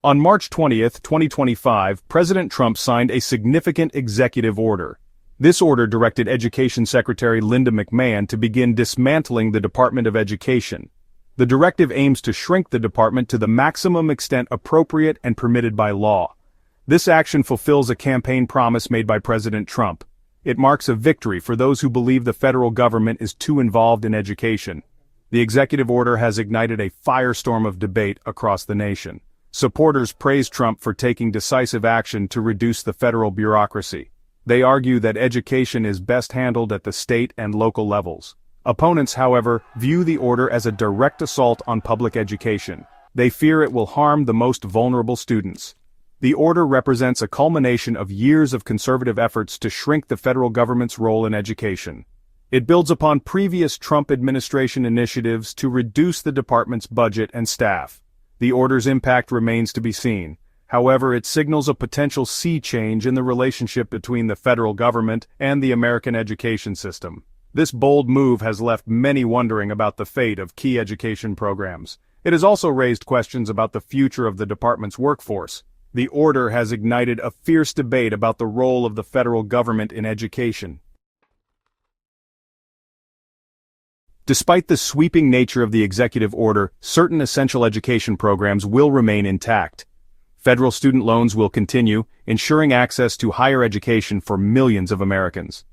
On March 20, 2025, President Trump signed a significant executive order. This order directed Education Secretary Linda McMahon to begin dismantling the Department of Education. The directive aims to shrink the department to the maximum extent appropriate and permitted by law. This action fulfills a campaign promise made by President Trump. It marks a victory for those who believe the federal government is too involved in education. The executive order has ignited a firestorm of debate across the nation. Supporters praise Trump for taking decisive action to reduce the federal bureaucracy. They argue that education is best handled at the state and local levels. Opponents, however, view the order as a direct assault on public education. They fear it will harm the most vulnerable students. The order represents a culmination of years of conservative efforts to shrink the federal government's role in education. It builds upon previous Trump administration initiatives to reduce the department's budget and staff. The order's impact remains to be seen. However, it signals a potential sea change in the relationship between the federal government and the American education system. This bold move has left many wondering about the fate of key education programs. It has also raised questions about the future of the department's workforce. The order has ignited a fierce debate about the role of the federal government in education. Despite the sweeping nature of the executive order, certain essential education programs will remain intact. Federal student loans will continue, ensuring access to higher education for millions of Americans.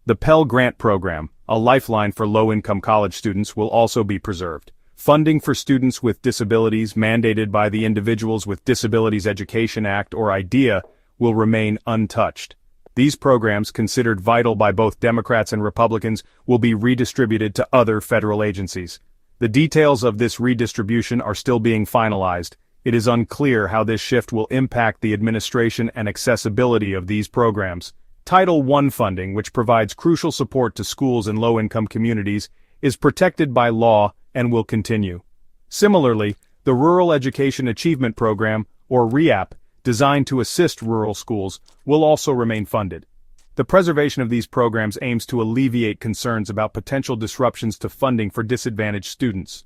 The Pell Grant program, a lifeline for low-income college students, will also be preserved. Funding for students with disabilities mandated by the Individuals with Disabilities Education Act, or IDEA, will remain untouched. These programs, considered vital by both Democrats and Republicans, will be redistributed to other federal agencies. The details of this redistribution are still being finalized. It is unclear how this shift will impact the administration and accessibility of these programs. Title I funding, which provides crucial support to schools in low-income communities, is protected by law and will continue. Similarly, the Rural Education Achievement Program, or REAP, designed to assist rural schools, will also remain funded. The preservation of these programs aims to alleviate concerns about potential disruptions to funding for disadvantaged students.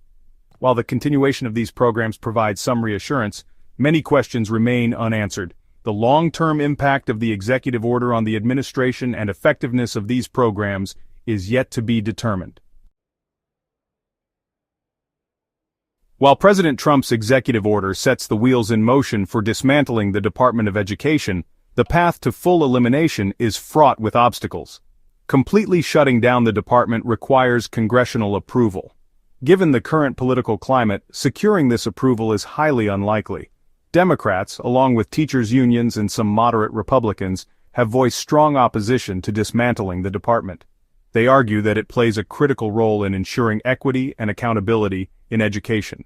While the continuation of these programs provides some reassurance, many questions remain unanswered. The long-term impact of the executive order on the administration and effectiveness of these programs is yet to be determined. While President Trump's executive order sets the wheels in motion for dismantling the Department of Education, the path to full elimination is fraught with obstacles. Completely shutting down the department requires congressional approval. Given the current political climate, securing this approval is highly unlikely. Democrats, along with teachers' unions and some moderate Republicans, have voiced strong opposition to dismantling the department. They argue that it plays a critical role in ensuring equity and accountability in education.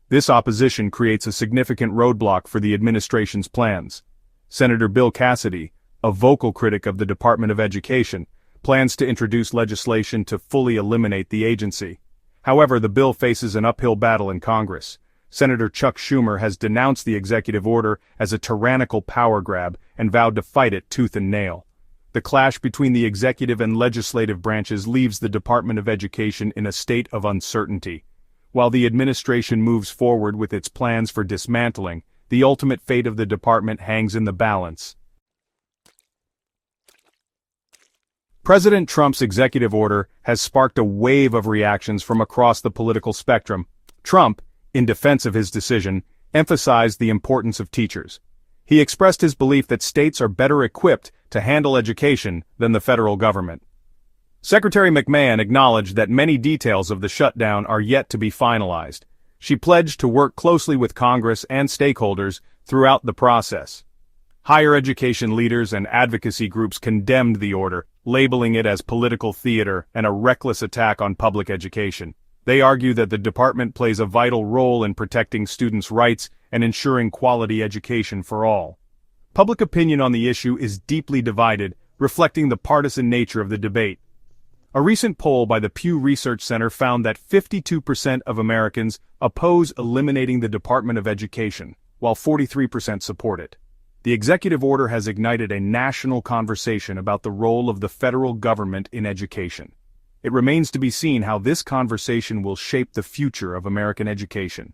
This opposition creates a significant roadblock for the administration's plans. Senator Bill Cassidy, a vocal critic of the Department of Education, plans to introduce legislation to fully eliminate the agency. However, the bill faces an uphill battle in Congress. Senator Chuck Schumer has denounced the executive order as a tyrannical power grab and vowed to fight it tooth and nail. The clash between the executive and legislative branches leaves the Department of Education in a state of uncertainty. While the administration moves forward with its plans for dismantling, the ultimate fate of the department hangs in the balance. President Trump's executive order has sparked a wave of reactions from across the political spectrum. Trump, in defense of his decision, emphasized the importance of teachers. He expressed his belief that states are better equipped to handle education than the federal government. Secretary McMahon acknowledged that many details of the shutdown are yet to be finalized. She pledged to work closely with Congress and stakeholders throughout the process. Higher education leaders and advocacy groups condemned the order, labeling it as political theater and a reckless attack on public education. They argue that the department plays a vital role in protecting students' rights and ensuring quality education for all. Public opinion on the issue is deeply divided, reflecting the partisan nature of the debate. A recent poll by the Pew Research Center found that 52% of Americans oppose eliminating the Department of Education, while 43% support it. The executive order has ignited a national conversation about the role of the federal government in education. It remains to be seen how this conversation will shape the future of American education.